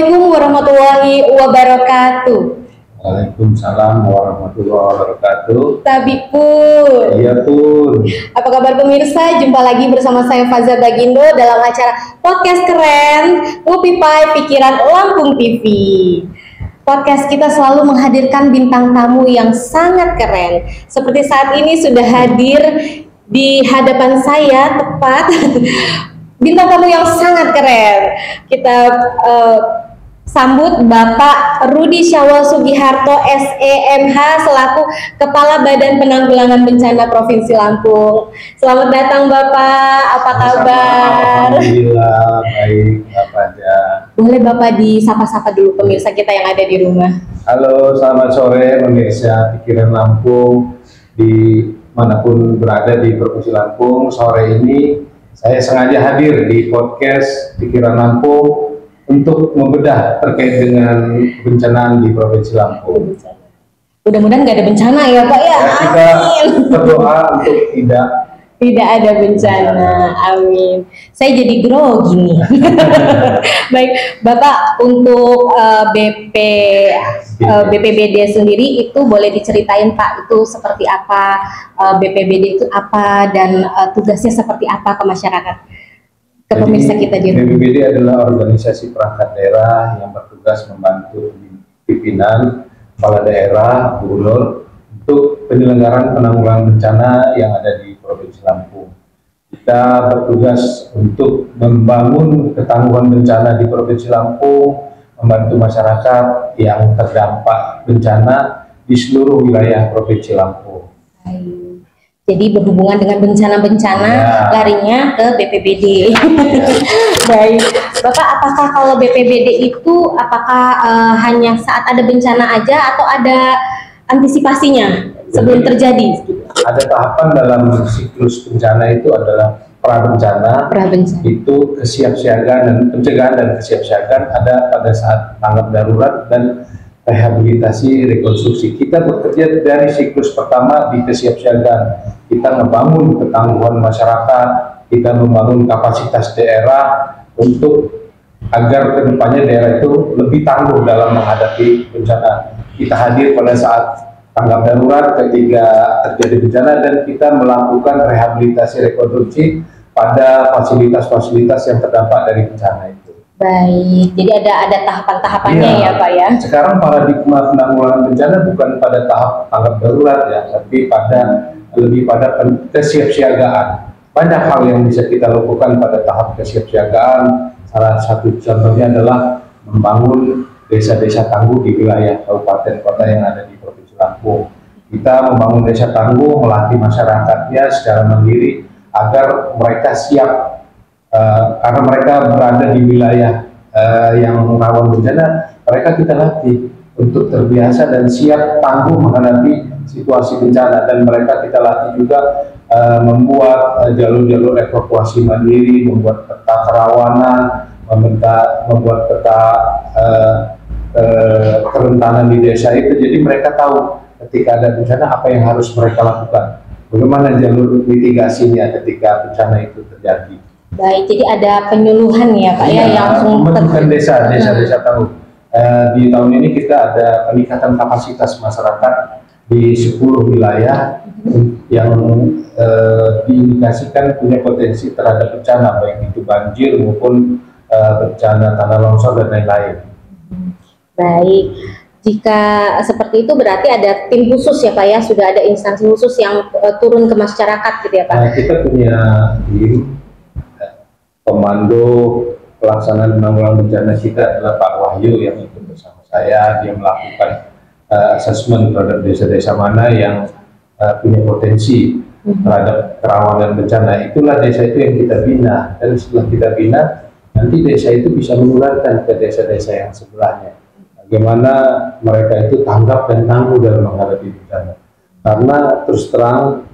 Assalamualaikum warahmatullahi wabarakatuh. Waalaikumsalam warahmatullahi wabarakatuh. Tabi Pun. Iya Pun. Apa kabar pemirsa? Jumpa lagi bersama saya Faza Bagindo dalam acara podcast keren Ngopi Pai Pikiran Lampung TV. Podcast kita selalu menghadirkan bintang tamu yang sangat keren. Seperti saat ini sudah hadir di hadapan saya tepat bintang tamu yang sangat keren. Kita sambut Bapak Rudi Syawal Sugiharto SEMH selaku Kepala Badan Penanggulangan Bencana Provinsi Lampung. Selamat datang Bapak, apa kabar? Alhamdulillah, baik, apa aja. Boleh Bapak disapa-sapa dulu pemirsa kita yang ada di rumah. Halo, selamat sore pemirsa Pikiran Lampung di manapun berada di Provinsi Lampung. Sore ini saya sengaja hadir di podcast Pikiran Lampung untuk membedah terkait dengan kebencanaan di Provinsi Lampung. Mudah-mudahan nggak ada bencana ya Pak ya. Kita berdoa untuk tidak ada bencana. Amin. Saya jadi grogi nih. Baik, Bapak untuk BPBD sendiri itu boleh diceritain Pak itu seperti apa, BPBD itu apa dan tugasnya seperti apa ke masyarakat, ke pemirsa kita di rumah. BPBD adalah organisasi perangkat daerah yang bertugas membantu pimpinan, kepala daerah, gubernur untuk penyelenggaraan penanggulangan bencana yang ada di Provinsi Lampung. Kita bertugas untuk membangun ketangguhan bencana di Provinsi Lampung, membantu masyarakat yang terdampak bencana di seluruh wilayah Provinsi Lampung. Jadi berhubungan dengan bencana-bencana larinya ke BPBD. Baik, Bapak, apakah kalau BPBD itu hanya saat ada bencana aja atau ada antisipasinya sebelum terjadi? Ada tahapan dalam siklus bencana itu adalah pra-bencana, itu kesiapsiagaan dan pencegahan dan kesiapsiagaan ada pada saat tanggap darurat dan rehabilitasi rekonstruksi. Kita bekerja dari siklus pertama di kesiapsiagaan. Kita membangun ketangguhan masyarakat, kita membangun kapasitas daerah untuk agar kedepannya daerah itu lebih tangguh dalam menghadapi bencana. Kita hadir pada saat tanggap darurat ketika terjadi bencana dan kita melakukan rehabilitasi rekonstruksi pada fasilitas-fasilitas yang terdampak dari bencana itu. Baik, jadi ada tahapan-tahapannya ya Pak ya. Sekarang paradigma penanggulangan bencana bukan pada tahap tanggap darurat ya, tapi lebih pada kesiapsiagaan. Banyak hal yang bisa kita lakukan pada tahap kesiapsiagaan. Salah satu contohnya adalah membangun desa-desa tangguh di wilayah kabupaten kota yang ada di Provinsi Lampung. Kita membangun desa tangguh, melatih masyarakatnya secara mandiri agar mereka siap. Karena mereka berada di wilayah yang rawan bencana, mereka kita latih untuk terbiasa dan siap tangguh menghadapi situasi bencana, dan mereka kita latih juga membuat jalur-jalur evakuasi mandiri, membuat peta kerawanan, membuat peta kerentanan di desa itu. Jadi mereka tahu ketika ada bencana apa yang harus mereka lakukan, bagaimana jalur mitigasinya ketika bencana itu terjadi. Baik, jadi ada penyuluhan ya Pak ya, yang langsung membentukkan desa tangguh. Di tahun ini kita ada peningkatan kapasitas masyarakat di 10 wilayah yang diindikasikan punya potensi terhadap bencana, baik itu banjir maupun bencana tanah longsor dan lain-lain. Baik, jika seperti itu berarti ada tim khusus ya Pak ya, sudah ada instansi khusus yang turun ke masyarakat gitu ya Pak? Kita punya tim komando pelaksanaan penanggulangan bencana kita adalah Pak Wahyu yang ikut bersama saya. Dia melakukan asesmen terhadap desa-desa mana yang punya potensi terhadap kerawanan bencana. Itulah desa itu yang kita bina, dan setelah kita bina nanti desa itu bisa menularkan ke desa-desa yang sebelahnya. Bagaimana mereka itu tanggap dan tangguh dalam menghadapi bencana. Karena terus terang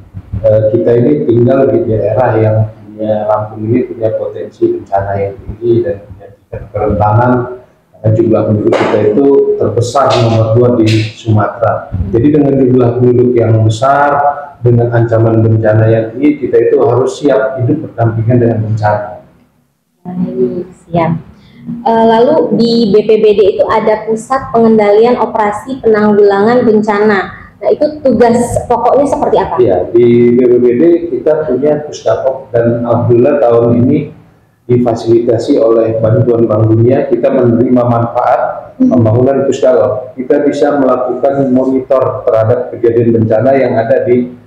kita ini tinggal di daerah yang Lampung ini punya potensi bencana yang tinggi dan punya tingkat kerentanan, karena jumlah penduduk kita itu terbesar nomor 2 di Sumatera. Jadi dengan jumlah penduduk yang besar, dengan ancaman bencana yang tinggi, kita itu harus siap hidup berdampingan dengan bencana. Baik, siap. Lalu di BPBD itu ada Pusat Pengendalian Operasi Penanggulangan Bencana. Nah, itu tugas pokoknya seperti apa? Iya, di BPBD kita punya Pusdapok, dan alhamdulillah tahun ini difasilitasi oleh bantuan Bank Dunia, kita menerima manfaat pembangunan Pusdapok. Kita bisa melakukan monitor terhadap kejadian bencana yang ada di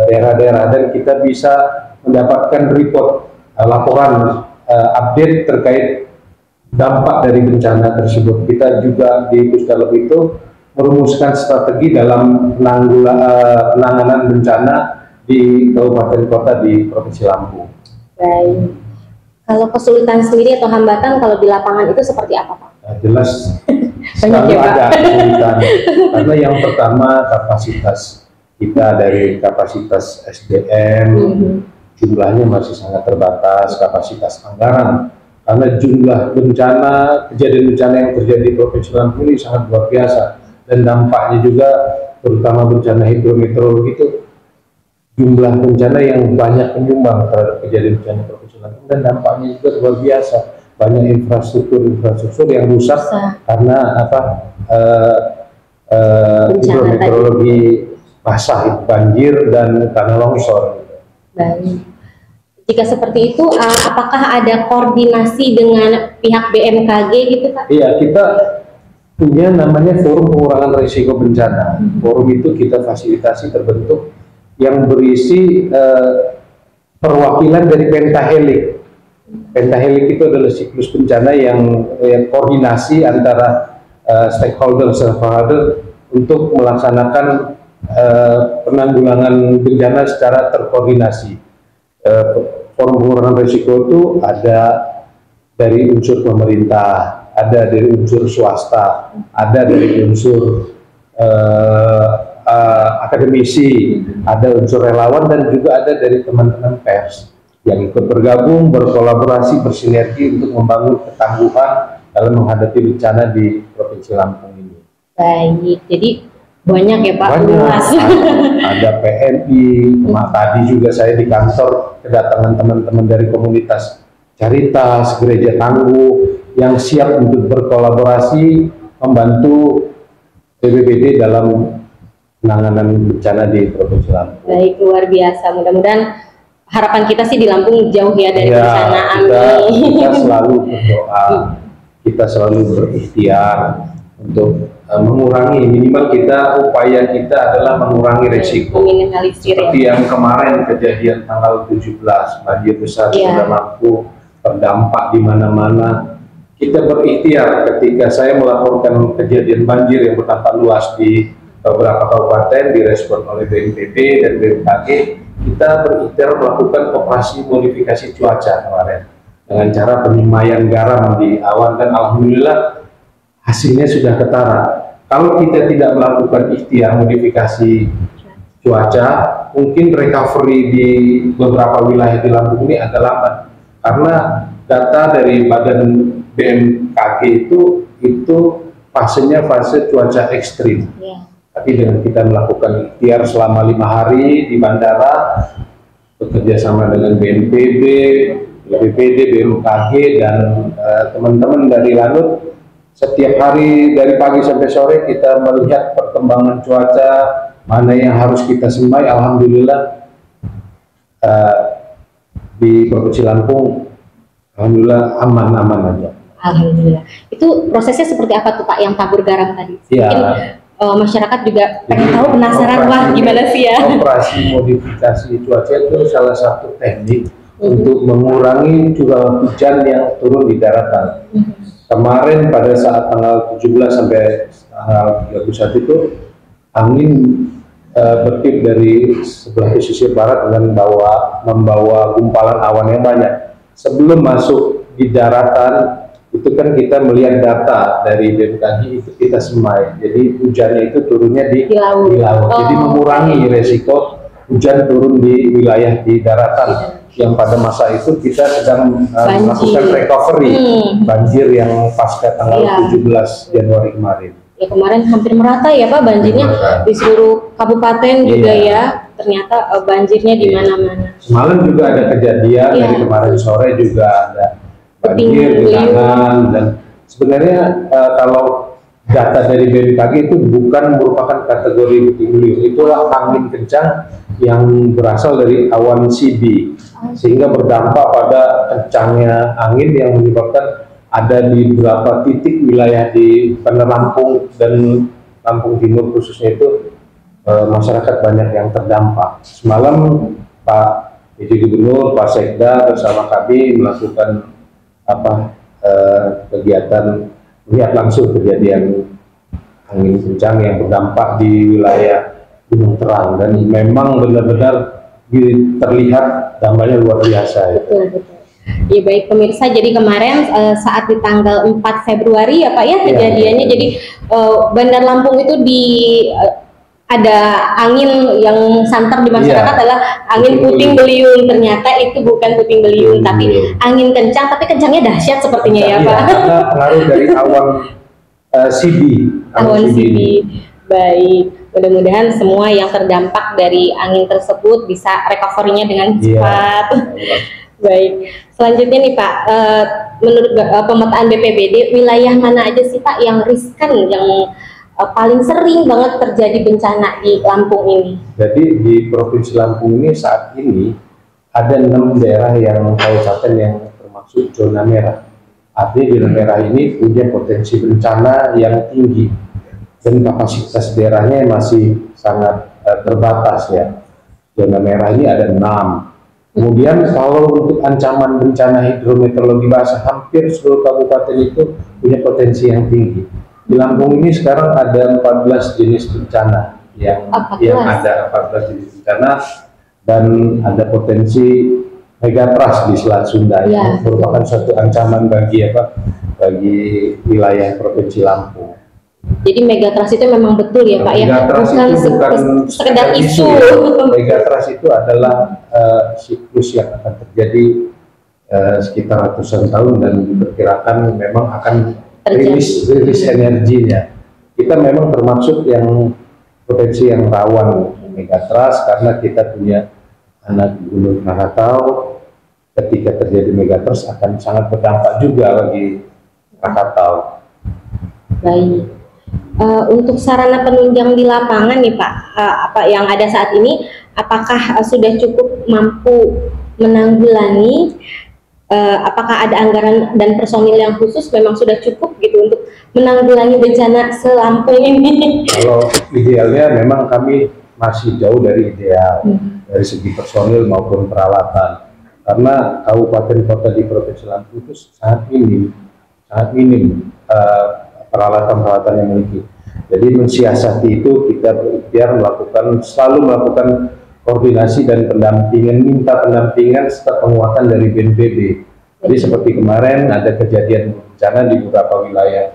daerah-daerah, dan kita bisa mendapatkan report, laporan update terkait dampak dari bencana tersebut. Kita juga di Pusdalop itu merumuskan strategi dalam penanganan bencana di kabupaten kota di Provinsi Lampung. Baik. Kalau kesulitan sendiri atau hambatan kalau di lapangan itu seperti apa, Pak? Nah, jelas selalu ada kesulitan, karena yang pertama kapasitas kita dari kapasitas SDM jumlahnya masih sangat terbatas, kapasitas anggaran. Karena jumlah bencana, kejadian bencana yang terjadi di Provinsi Lampung ini sangat luar biasa, dan dampaknya juga terutama bencana hidrometeorologi itu jumlah bencana yang banyak menyumbang terhadap kejadian bencana Provinsi Lampung, dan dampaknya juga luar biasa. Banyak infrastruktur yang rusak karena hidrometeorologi basah, banjir dan tanah longsor. Baik. Jika seperti itu, apakah ada koordinasi dengan pihak BMKG gitu, Pak? Iya, kita punya namanya Forum Pengurangan Risiko Bencana. Forum itu kita fasilitasi terbentuk yang berisi perwakilan dari pentahelik. Pentahelik itu adalah siklus bencana yang koordinasi antara stakeholder untuk melaksanakan penanggulangan bencana secara terkoordinasi. Forum pengurangan risiko itu ada dari unsur pemerintah, ada dari unsur swasta, ada dari unsur akademisi, ada unsur relawan, dan juga ada dari teman-teman pers yang ikut bergabung, berkolaborasi, bersinergi untuk membangun ketangguhan dalam menghadapi bencana di Provinsi Lampung ini. Baik, jadi banyak ya Pak. Banyak. Ada PMI, tadi juga saya di kantor kedatangan teman-teman dari komunitas Caritas, Gereja Tangguh yang siap untuk berkolaborasi membantu BPBD dalam penanganan bencana di Provinsi Lampung. Baik, luar biasa. Mudah-mudahan harapan kita sih di Lampung jauh ya dari bencana. Kita selalu berdoa, kita selalu berikhtiar untuk mengurangi, minimal upaya kita adalah mengurangi resiko. Seperti yang kemarin kejadian tanggal 17, banjir besar sudah mampu berdampak di mana-mana. Kita berikhtiar ketika saya melaporkan kejadian banjir yang berdampak luas di beberapa kabupaten, direspon oleh BNPB dan BMKG. Kita berikhtiar melakukan operasi modifikasi cuaca kemarin dengan cara penyemayan garam di awan, dan alhamdulillah hasilnya sudah ketara. Kalau kita tidak melakukan ikhtiar modifikasi cuaca, mungkin recovery di beberapa wilayah di Lampung ini agak lambat, karena data dari Badan BMKG itu fasenya fase cuaca ekstrim. Tapi dengan kita melakukan ikhtiar selama 5 hari di bandara, bekerja sama dengan BNPB, BPBD, BMKG, dan teman-teman dari Lanut, setiap hari dari pagi sampai sore kita melihat perkembangan cuaca, mana yang harus kita semai. Alhamdulillah di Provinsi Lampung, alhamdulillah aman-aman aja. Alhamdulillah. Itu prosesnya seperti apa tuh Pak yang tabur garam tadi? Ya. Mungkin masyarakat juga pengen tahu, penasaran, wah gimana sih ya? Operasi modifikasi cuaca itu salah satu teknik untuk mengurangi curah hujan yang turun di daratan. Kemarin pada saat tanggal 17 sampai tanggal 31 itu angin bertiup dari sebelah pesisir barat dengan membawa gumpalan awan yang banyak. Sebelum masuk di daratan itu kan kita melihat data dari BMKG, itu kita semai. Jadi hujannya itu turunnya di laut. Jadi mengurangi resiko hujan turun di wilayah di daratan. Yang pada masa itu kita sedang melakukan recovery banjir yang pasca tanggal 17 Januari kemarin. Ya kemarin hampir merata ya Pak banjirnya di seluruh kabupaten juga ya. Ternyata banjirnya di mana-mana. Semalam juga ada kejadian dari kemarin sore juga ada banjir, genangan, dan sebenarnya kalau data dari BMKG itu bukan merupakan kategori puting beliung, itulah angin kencang yang berasal dari awan CB sehingga berdampak pada kencangnya angin yang menyebabkan ada di beberapa titik wilayah di Lampung dan Lampung Timur khususnya itu masyarakat banyak yang terdampak. Semalam Pak PJ Gubernur, Pak Sekda bersama kami melakukan kegiatan melihat langsung kejadian angin kencang yang berdampak di wilayah Gunung Terang, dan memang benar-benar terlihat dampaknya luar biasa. Betul. Ya baik pemirsa, jadi kemarin saat di tanggal 4 Februari ya Pak ya kejadiannya, jadi Bandar Lampung itu ada angin yang santer di masyarakat adalah angin puting beliung. Ternyata itu bukan puting beliung, tapi angin kencang, tapi kencangnya dahsyat sepertinya ya Pak. Karena pengaruh dari awan CB. Awan CB. Baik, mudah-mudahan semua yang terdampak dari angin tersebut bisa recovery-nya dengan cepat. Baik, selanjutnya nih Pak, menurut pemetaan BPBD, wilayah mana aja sih Pak yang riskan, yang paling sering banget terjadi bencana di Lampung ini? Jadi di Provinsi Lampung ini saat ini ada 6 daerah yang kabupaten yang termasuk zona merah. Artinya zona merah ini punya potensi bencana yang tinggi dan kapasitas daerahnya masih sangat terbatas ya. Zona merah ini ada 6. Kemudian kalau untuk ancaman bencana hidrometeorologi basah, hampir seluruh kabupaten itu punya potensi yang tinggi. Di Lampung ini sekarang ada 14 jenis bencana yang ada 14 jenis bencana, dan ada potensi megatrust di Selat Sunda yang merupakan suatu ancaman bagi wilayah Provinsi Lampung. Jadi megatrust itu memang betul ya Pak ya, bukan sekedar isu. Megatrust itu adalah siklus yang akan terjadi sekitar ratusan tahun dan diperkirakan memang akan rilis energinya. Kita memang termasuk yang potensi yang rawan megatrust karena kita punya anak Gunung Krakatau. Ketika terjadi megatrust akan sangat berdampak juga bagi Krakatau. Baik. Untuk sarana penunjang di lapangan nih Pak, apa yang ada saat ini, apakah sudah cukup mampu menanggulangi? Apakah ada anggaran dan personil yang khusus memang sudah cukup gitu untuk menanggulangi bencana se-Lampung ini? Kalau idealnya memang kami masih jauh dari ideal dari segi personil maupun peralatan, karena kabupaten kota di Provinsi Lampung itu sangat minim peralatan-peralatan yang memiliki. Jadi mensiasati itu kita berikhtiar selalu melakukan koordinasi dan pendampingan, minta pendampingan serta penguatan dari BNPB. Jadi seperti kemarin ada kejadian bencana di beberapa wilayah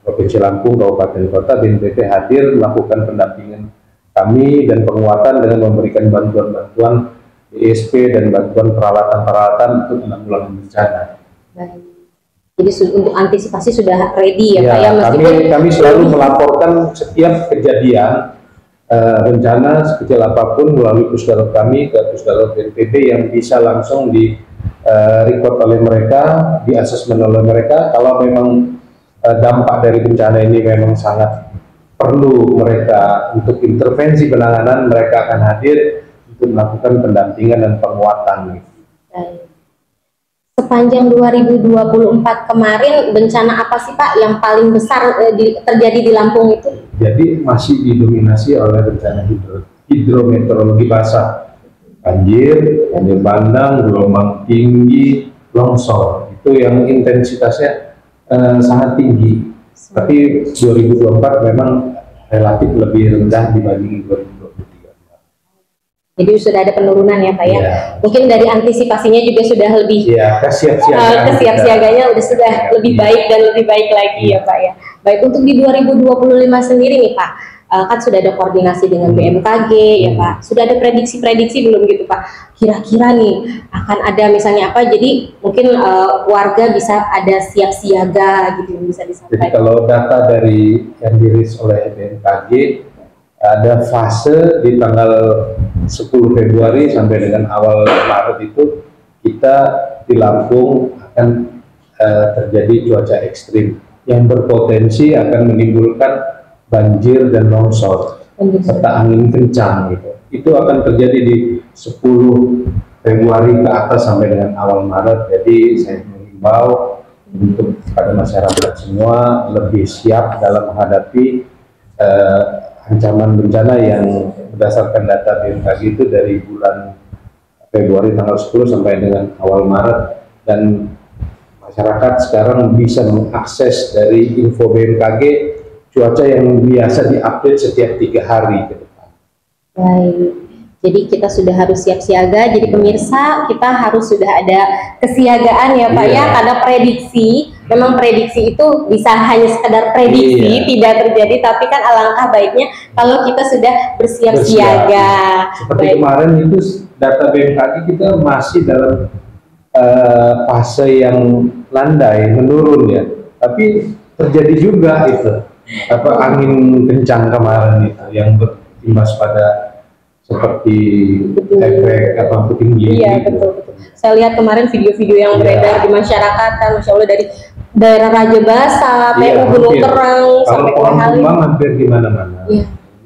Provinsi Lampung, kabupaten kota, BNPB hadir melakukan pendampingan kami dan penguatan dengan memberikan bantuan-bantuan ESP dan bantuan peralatan-peralatan untuk menanggulangi bencana. Baik. Jadi untuk antisipasi sudah ready ya Pak ya? Kami selalu melaporkan setiap kejadian bencana sekecil apapun melalui pusdalop kami ke pusdalop BNPB yang bisa langsung di record oleh mereka, di asesmen oleh mereka. Kalau memang dampak dari bencana ini memang sangat perlu mereka untuk intervensi penanganan, mereka akan hadir untuk melakukan pendampingan dan penguatan. Sepanjang 2024 kemarin, bencana apa sih Pak yang paling besar terjadi di Lampung itu? Jadi masih didominasi oleh bencana hidrometeorologi basah, banjir bandang, gelombang tinggi, longsor. Itu yang intensitasnya sangat tinggi. Tapi 2024 memang relatif lebih rendah dibanding 2023. Jadi sudah ada penurunan ya Pak ya. Mungkin dari antisipasinya juga sudah lebih kesiapsiaganya sudah lebih baik dan lebih baik lagi ya Pak ya. Baik, untuk di 2025 sendiri nih Pak, kan sudah ada koordinasi dengan BMKG ya Pak. Sudah ada prediksi-prediksi belum gitu Pak? Kira-kira nih akan ada misalnya apa? Jadi mungkin warga bisa ada siap siaga gitu yang bisa disampaikan. Jadi kalau data dari yang dirilis oleh BMKG, ada fase di tanggal 10 Februari sampai dengan awal Maret itu kita di Lampung akan terjadi cuaca ekstrim yang berpotensi akan menimbulkan banjir dan longsor serta angin kencang gitu. Itu akan terjadi di 10 Februari ke atas sampai dengan awal Maret. Jadi saya mengimbau untuk pada masyarakat semua lebih siap dalam menghadapi ancaman bencana yang berdasarkan data BMKG itu dari bulan Februari tanggal 10 sampai dengan awal Maret, dan masyarakat sekarang bisa mengakses dari info BMKG cuaca yang biasa diupdate setiap 3 hari ke depan. Baik, jadi kita sudah harus siap siaga. Jadi pemirsa, kita harus sudah ada kesiagaan ya Pak ya, karena prediksi, memang prediksi itu bisa hanya sekedar prediksi, tidak terjadi, tapi kan alangkah baiknya kalau kita sudah bersiap siaga. Seperti kemarin itu data BMKG kita masih dalam fase yang landai menurun ya, tapi terjadi juga itu angin kencang kemarin itu yang berimbas pada seperti efek puting beliung. Iya gitu. betul. Saya lihat kemarin video-video yang beredar di masyarakat kan, Masya Allah, dari daerah Raja Basa, PU Gunung Terang sampai ke Halim, hampir di mana-mana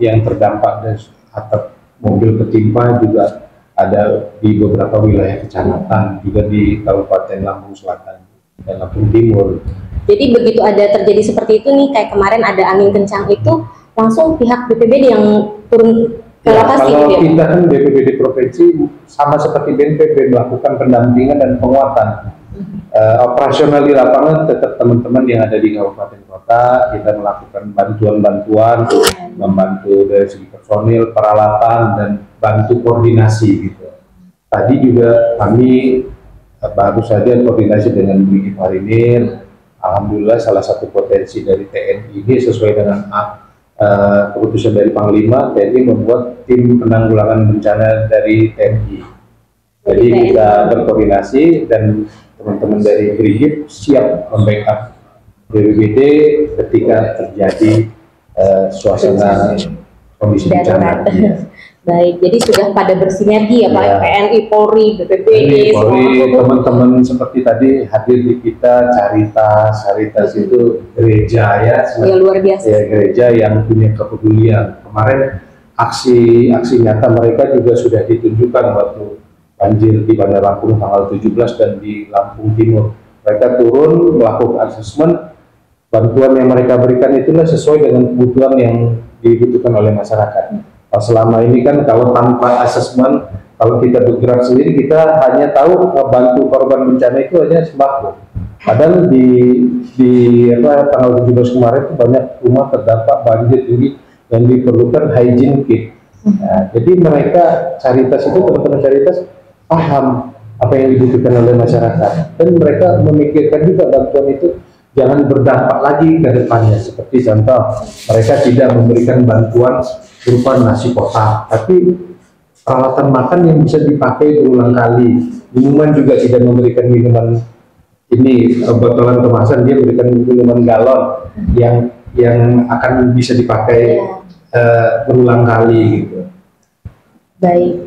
yang terdampak dari atap mobil ketimpa juga ada di beberapa wilayah kecamatan, juga di Kabupaten Lampung Selatan dan Lampung Timur. Jadi begitu ada terjadi seperti itu nih, kayak kemarin ada angin kencang itu, langsung pihak BPBD yang turun ke lokasi. Kalau kita kan BPBD provinsi sama seperti BNPB melakukan pendampingan dan penguatan. Operasional di lapangan tetap teman-teman yang ada di kabupaten kota, kita melakukan bantuan-bantuan, membantu dari segi personil, peralatan, dan bantu koordinasi gitu. Tadi juga kami baru saja koordinasi dengan Brigif Marinir. Alhamdulillah salah satu potensi dari TNI ini sesuai dengan keputusan dari Panglima, TNI membuat tim penanggulangan bencana dari TNI. Jadi kita berkoordinasi dan teman-teman dari Brigif siap membackup BPBD ketika terjadi suasana kondisi bencana. Baik, jadi sudah pada bersinergi ya Pak, TNI, Polri, BPBD, teman-teman seperti tadi hadir di kita, Caritas itu gereja ya, luar biasa. Ya, gereja yang punya kepedulian. Kemarin aksi nyata mereka juga sudah ditunjukkan waktu banjir di Bandar Lampung tanggal 17 dan di Lampung Timur. Mereka turun melakukan asesmen, bantuan yang mereka berikan itulah sesuai dengan kebutuhan yang dibutuhkan oleh masyarakat. Selama ini kan kalau tanpa asesmen, kalau kita bergerak sendiri, kita hanya tahu membantu korban bencana itu hanya sembako. Padahal di tanggal 17 kemarin itu banyak rumah terdampak banjir tinggi yang diperlukan hygiene kit. Nah, jadi mereka Caritas itu, teman-teman Caritas paham apa yang dibutuhkan oleh masyarakat, dan mereka memikirkan juga bantuan itu jangan berdampak lagi ke depannya. Seperti contoh, mereka tidak memberikan bantuan berupa nasi kotak, tapi peralatan makan yang bisa dipakai berulang kali. Minuman juga tidak memberikan minuman ini botolan kemasan, dia berikan minuman galon yang akan bisa dipakai berulang kali gitu. Baik.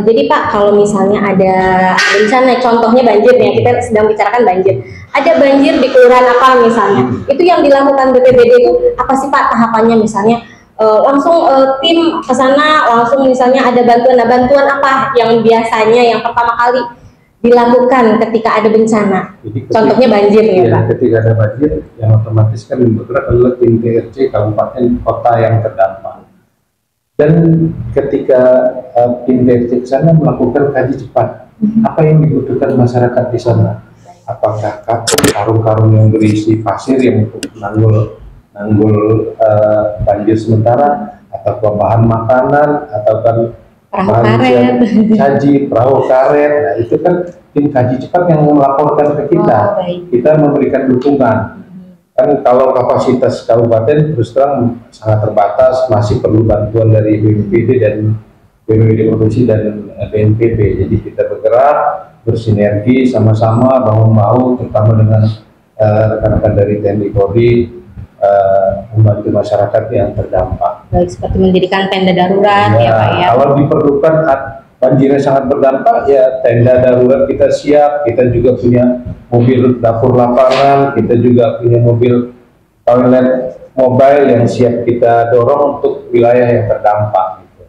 Jadi Pak, kalau misalnya ada bencana, contohnya banjir ya, kita sedang bicarakan banjir. Ada banjir di kelurahan apa misalnya, itu yang dilakukan BPBD itu apa sih Pak tahapannya? Misalnya langsung tim ke sana, langsung misalnya ada bantuan. Nah, bantuan apa yang biasanya yang pertama kali dilakukan ketika ada bencana? Jadi contohnya banjir ya Pak. Ketika ada banjir, yang otomatis kan bergerak adalah tim TRC kabupaten kota yang terdampak. Dan ketika tim TRC ke sana melakukan kaji cepat, apa yang dibutuhkan masyarakat di sana? Apakah karung-karung yang berisi pasir yang untuk nanggul banjir sementara, atau bahan makanan, atau kan bahan saji, perahu karet. Nah, itu kan tim kaji cepat yang melaporkan ke kita. Kita memberikan dukungan. Kan kalau kapasitas kabupaten terus terang sangat terbatas, masih perlu bantuan dari BPBD dan BPBD provinsi dan BNPB. Jadi kita bergerak bersinergi sama-sama bahu-bahu, terutama dengan rekan-rekan dari TNI Polri, membantu masyarakat yang terdampak. Baik, seperti mendirikan tenda darurat ya Pak ya. Kalau diperlukan banjirnya sangat berdampak, ya tenda darurat kita siap, kita juga punya mobil dapur lapangan, kita juga punya mobil toilet mobile yang siap kita dorong untuk wilayah yang terdampak. Gitu.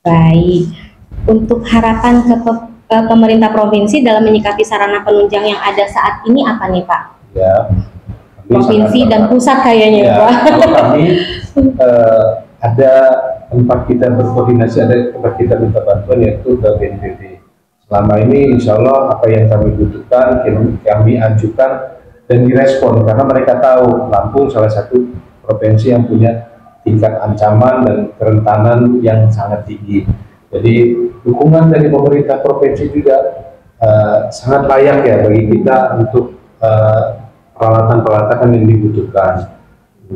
Baik, untuk harapan ke pemerintah provinsi dalam menyikapi sarana penunjang yang ada saat ini apa nih Pak? Ya, provinsi dan pusat kayaknya ya, Pak. Kalau kami ada tempat kita berkoordinasi, ada tempat kita minta bantuan yaitu ke BNPB. Selama ini insya Allah apa yang kami butuhkan kami ajukan dan direspon karena mereka tahu Lampung salah satu provinsi yang punya tingkat ancaman dan kerentanan yang sangat tinggi. Jadi dukungan dari pemerintah provinsi juga sangat layak ya bagi kita untuk peralatan-peralatan yang dibutuhkan.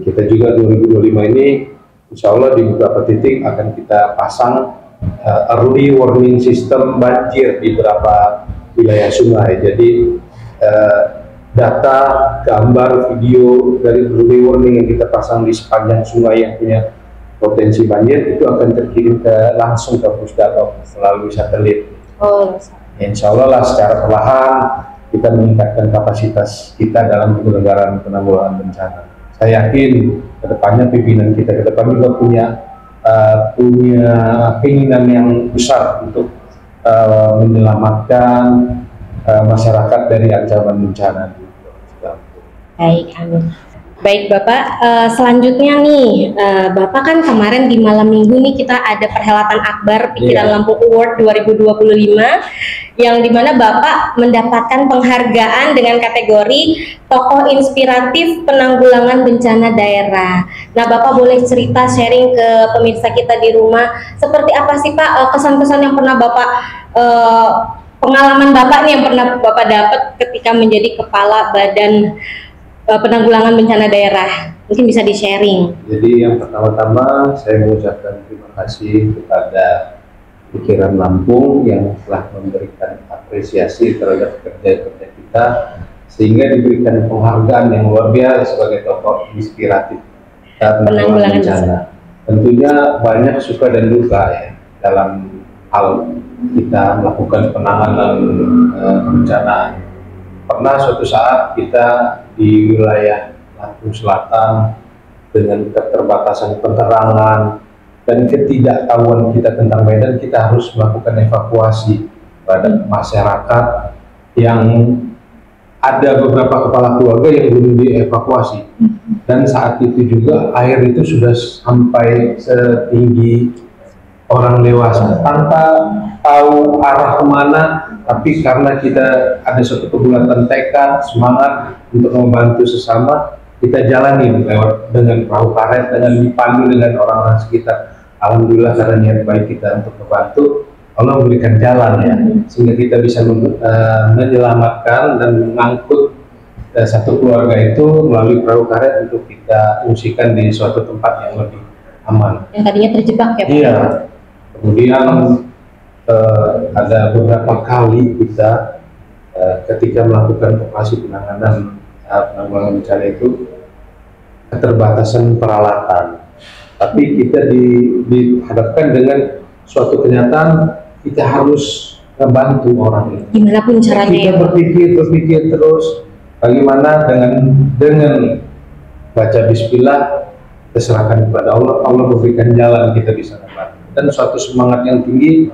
Kita juga 2025 ini insya Allah di beberapa titik akan kita pasang early warning system banjir di beberapa wilayah sungai. Jadi data, gambar, video dari early warning yang kita pasang di sepanjang sungai yang punya potensi banjir itu akan terkirim langsung ke Pusdata melalui satelit. Oh, insya Allah lah secara perlahan kita meningkatkan kapasitas kita dalam penyelenggaraan penanggulangan bencana. Saya yakin kedepannya pimpinan kita ke depan juga punya keinginan yang besar untuk menyelamatkan masyarakat dari ancaman bencana. Baik, amin. Baik Bapak, selanjutnya nih, Bapak kan kemarin di malam minggu nih kita ada perhelatan Akbar Pikiran Lampung Award 2025 yang dimana Bapak mendapatkan penghargaan dengan kategori Tokoh Inspiratif Penanggulangan Bencana Daerah. Nah Bapak boleh cerita sharing ke pemirsa kita di rumah, seperti apa sih Pak kesan-kesan yang pernah Bapak, pengalaman Bapak nih yang pernah Bapak dapat ketika menjadi Kepala Badan Penanggulangan Bencana Daerah, mungkin bisa di-sharing. Jadi yang pertama-tama saya mengucapkan terima kasih kepada Pikiran Lampung yang telah memberikan apresiasi terhadap kerja-kerja kita sehingga diberikan penghargaan yang luar biasa sebagai tokoh inspiratif penanggulangan bencana. Tentunya banyak suka dan duka ya dalam hal kita melakukan penanganan bencana. Pernah suatu saat kita di wilayah Lampung Selatan dengan keterbatasan penerangan dan ketidaktahuan kita tentang medan, kita harus melakukan evakuasi terhadap masyarakat yang ada beberapa kepala keluarga yang belum dievakuasi. Dan saat itu juga air itu sudah sampai setinggi orang dewasa tanpa tahu arah kemana, tapi karena kita ada suatu kebulatan tekad, semangat untuk membantu sesama, kita jalani lewat dengan perahu karet, dengan dipandu dengan orang-orang sekitar. Alhamdulillah karena niat baik kita untuk membantu, Allah memberikan jalan ya, sehingga kita bisa menyelamatkan dan mengangkut satu keluarga itu melalui perahu karet untuk kita fungsikan di suatu tempat yang lebih aman. Yang tadinya terjebak ya Pak? Iya. Kemudian ada beberapa kali kita ketika melakukan operasi penanganan bencana itu keterbatasan peralatan, tapi kita dihadapkan dengan suatu kenyataan kita harus membantu orang ini. Gimana pun caranya. Kita berpikir terus bagaimana dengan baca Bismillah, terserahkan kepada Allah, Allah memberikan jalan kita bisa membantu. Dan suatu semangat yang tinggi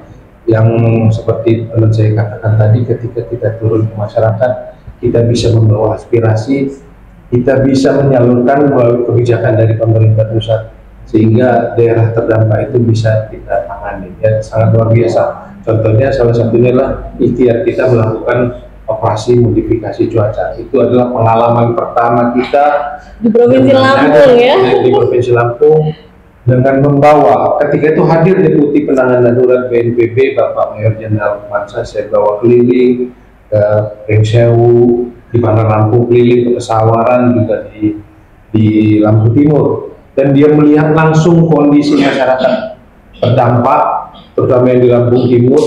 yang seperti teman saya katakan tadi, ketika kita turun ke masyarakat, kita bisa membawa aspirasi, kita bisa menyalurkan melalui kebijakan dari pemerintah pusat, sehingga daerah terdampak itu bisa kita tangani. Ya, sangat luar biasa. Contohnya salah satunya adalah ikhtiar kita melakukan operasi modifikasi cuaca. Itu adalah pengalaman pertama kita di Provinsi Lampung ya. Di Provinsi Lampung, dengan membawa, ketika itu hadir Deputi Penanganan Darurat BNPB Bapak Mayor Jenderal Mansa, saya bawa keliling ke Ringsewu, di Bandar Lampung, keliling ke Pesawaran, juga di Lampung Timur, dan dia melihat langsung kondisi masyarakat terdampak, terutama yang di Lampung Timur.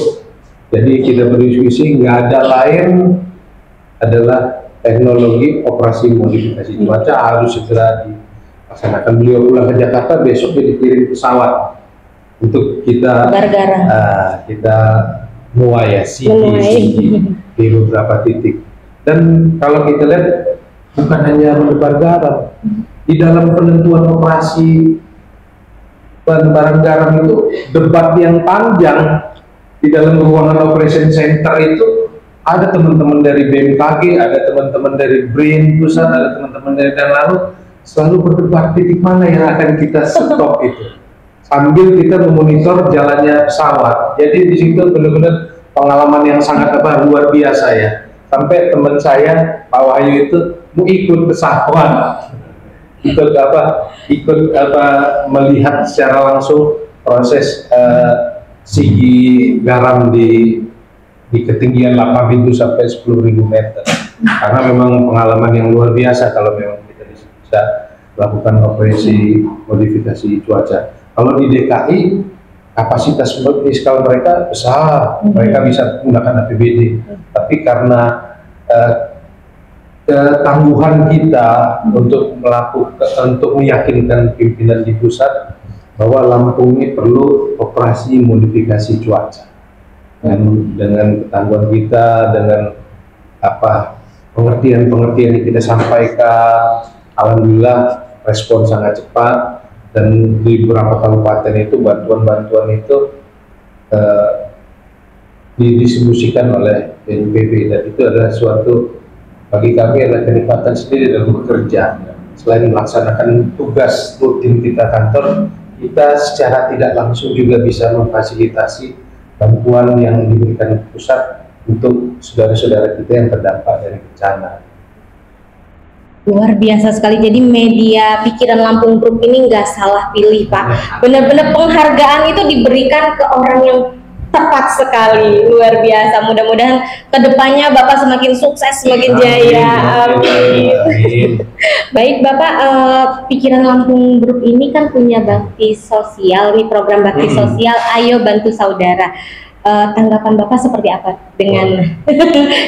Jadi kita berdiskusi, nggak ada lain adalah teknologi operasi modifikasi cuaca harus segera dilaksanakan. Beliau pulang ke Jakarta, besok dia dikirim pesawat untuk kita menuai ya, sigi di beberapa titik. Dan kalau kita lihat bukan hanya menebar garam, di dalam penentuan operasi barang garam itu debat yang panjang di dalam ruangan operation center itu. Ada teman-teman dari BMKG, ada teman-teman dari BRIN pusat, ada teman-teman dari dan lalu selalu berdebat titik mana yang akan kita stop itu sambil kita memonitor jalannya pesawat. Jadi di situ benar-benar pengalaman yang sangat luar biasa ya. Sampai teman saya Pak Wahyu itu mau ikut pesawat, ikut melihat secara langsung proses sigi garam di ketinggian 8.000 sampai 10.000 meter. Karena memang pengalaman yang luar biasa kalau memang kita bisa melakukan operasi modifikasi cuaca. Kalau di DKI kapasitas fiskal mereka besar, mereka bisa menggunakan APBD. Tapi karena ketangguhan kita untuk meyakinkan pimpinan di pusat bahwa Lampung ini perlu operasi modifikasi cuaca. Dan dengan ketangguhan kita, dengan pengertian yang kita sampaikan, alhamdulillah respon sangat cepat, dan di beberapa kabupaten itu bantuan-bantuan itu didistribusikan oleh BNPB, dan itu adalah suatu bagi kami adalah kenikmatan sendiri dalam bekerja. Selain melaksanakan tugas rutin kita kantor, kita secara tidak langsung juga bisa memfasilitasi bantuan yang diberikan pusat untuk saudara-saudara kita yang terdampak dari bencana. Luar biasa sekali. Jadi media Pikiran Lampung Group ini nggak salah pilih, Pak. Benar-benar penghargaan itu diberikan ke orang yang tepat sekali. Luar biasa. Mudah-mudahan kedepannya Bapak semakin sukses, semakin jaya. Amin. Baik Bapak, Pikiran Lampung Group ini kan punya bakti sosial, nih program bakti sosial Ayo Bantu Saudara. Tanggapan Bapak seperti apa dengan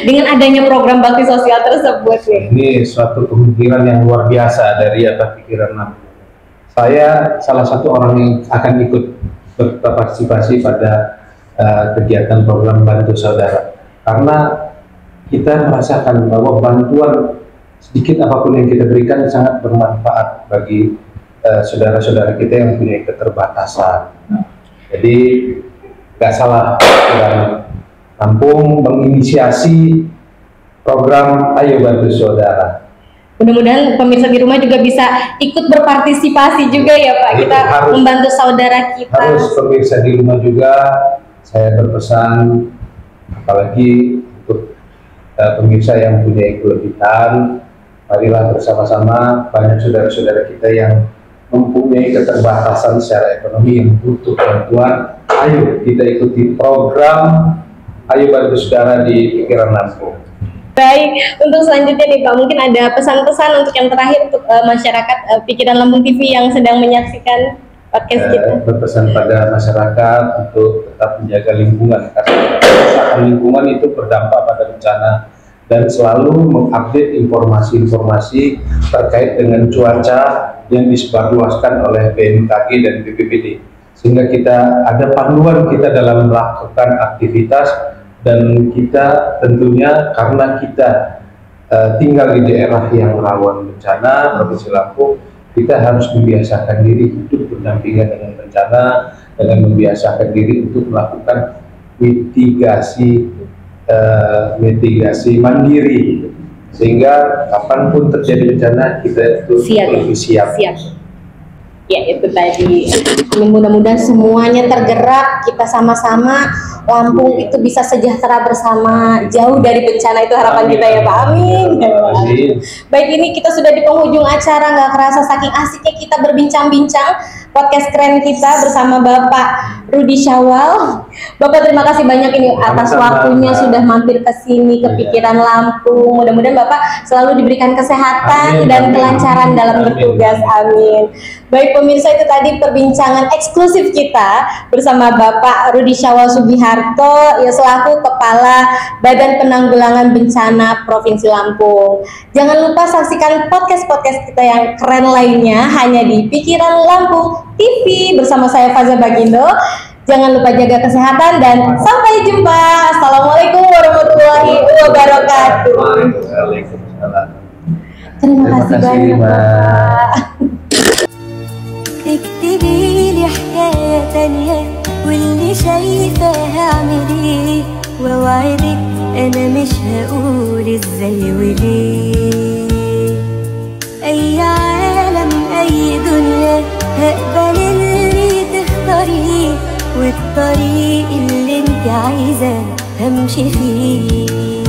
dengan adanya program bakti sosial tersebut? Ini suatu pemikiran yang luar biasa dari Pikiran Lampung. Saya salah satu orang yang akan ikut berpartisipasi pada kegiatan program Bantu Saudara, karena kita merasakan bahwa bantuan sedikit apapun yang kita berikan sangat bermanfaat bagi saudara-saudara kita yang punya keterbatasan. Jadi nggak salah Pikiran Lampung menginisiasi program Ayo Bantu Saudara. Mudah-mudahan pemirsa di rumah juga bisa ikut berpartisipasi juga ya Pak. Kita harus membantu saudara kita. Harus pemirsa di rumah juga. Saya berpesan, apalagi untuk pemirsa yang punya kelebihan, marilah bersama-sama, banyak saudara-saudara kita yang mempunyai keterbatasan secara ekonomi yang butuh bantuan. Ayo kita ikuti program Ayo Bantu Saudara di Pikiran Lampung. Baik, untuk selanjutnya nih Pak, mungkin ada pesan-pesan untuk yang terakhir untuk masyarakat Pikiran Lampung TV yang sedang menyaksikan podcast kita. Berpesan pada masyarakat untuk tetap menjaga lingkungan, karena kerusakan lingkungan itu berdampak pada bencana, dan selalu mengupdate informasi-informasi terkait dengan cuaca yang disebarluaskan oleh BMKG dan BPBD, sehingga kita ada panduan kita dalam melakukan aktivitas. Dan kita tentunya karena kita tinggal di daerah yang rawan bencana, Provinsi Lampung, kita harus membiasakan diri hidup berdampingan dengan bencana, dengan membiasakan diri untuk melakukan mitigasi mandiri, sehingga kapanpun terjadi bencana kita itu lebih siap. Ya itu tadi, mudah-mudahan semuanya tergerak, kita sama-sama Lampung itu bisa sejahtera bersama, jauh dari bencana, itu harapan kita ya Pak. Amin. Baik, ini kita sudah di penghujung acara, nggak kerasa saking asiknya kita berbincang-bincang podcast keren kita bersama Bapak Rudi Syawal. Bapak terima kasih banyak ini atas waktunya sudah mampir ke sini ke Pikiran Lampung. Mudah-mudahan Bapak selalu diberikan kesehatan dan kelancaran dalam bertugas. Amin. Baik pemirsa, itu tadi perbincangan eksklusif kita bersama Bapak Rudi Syawal Sugiharto, ya selaku Kepala Badan Penanggulangan Bencana Provinsi Lampung. Jangan lupa saksikan podcast-podcast kita yang keren lainnya hanya di Pikiran Lampung TV bersama saya Faza Bagindo. Jangan lupa jaga kesehatan dan sampai jumpa. Assalamualaikum warahmatullahi wabarakatuh. Waalaikumsalam. Terima kasih banyak, Bapak. اكتبي لي حكاية تانية واللي شايفاها اعمليه واوعدك انا مش هقول ازاي وليه. اي عالم اي دنيا هقبل اللي تختاريه والطريق اللي انت عايزة همشي فيه.